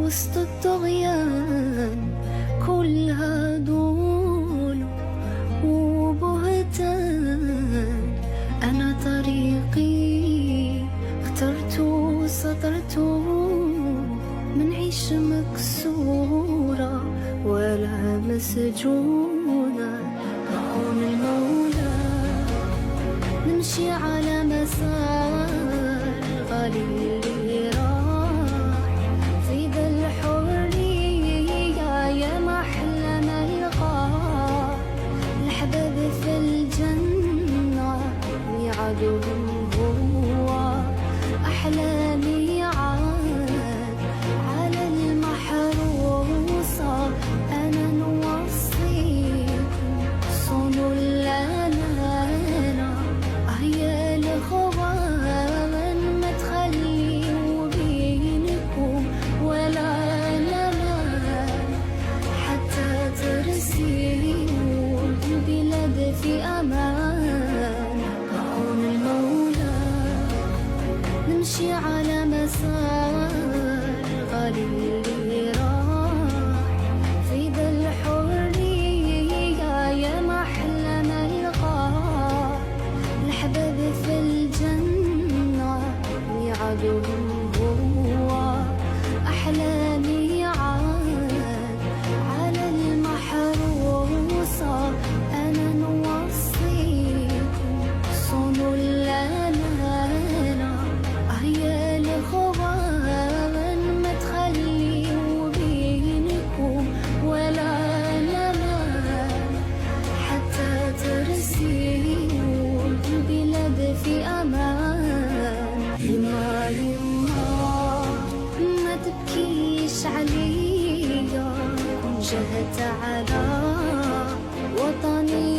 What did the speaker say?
وسط الطغيان كلها دول وبهتان. أنا طريقي اخترت وسطرت، منعيش مكسورة ولا مسجونة. بعون المولى نمشي على مسار غالي اللي راح في ذا الحرية، يا محلى ملقاه الحباب في الجنة ميعادهم هو أحلى ميعاد. على المحروسة أنا نوصيكم صونوا الأمانة، يا الإخوان ما تخليوا بينكم ولا نمان حتى ترسلوا البلاد في أمان. بعون المولى نمشي على مسار غالي اللي راح في ذا الحرية، يا محلى ملقاه الحباب في الجنة ميعادهم هو أحلى ميعاد. على المحروسة أنا نوصيكم صونوا الأمانة، يا الإخوان ما تخليوا بينكم ولا نمان حتى ترسلوا البلاد في أمان. يما ما تبكيش عليا، كن جهدت على وطني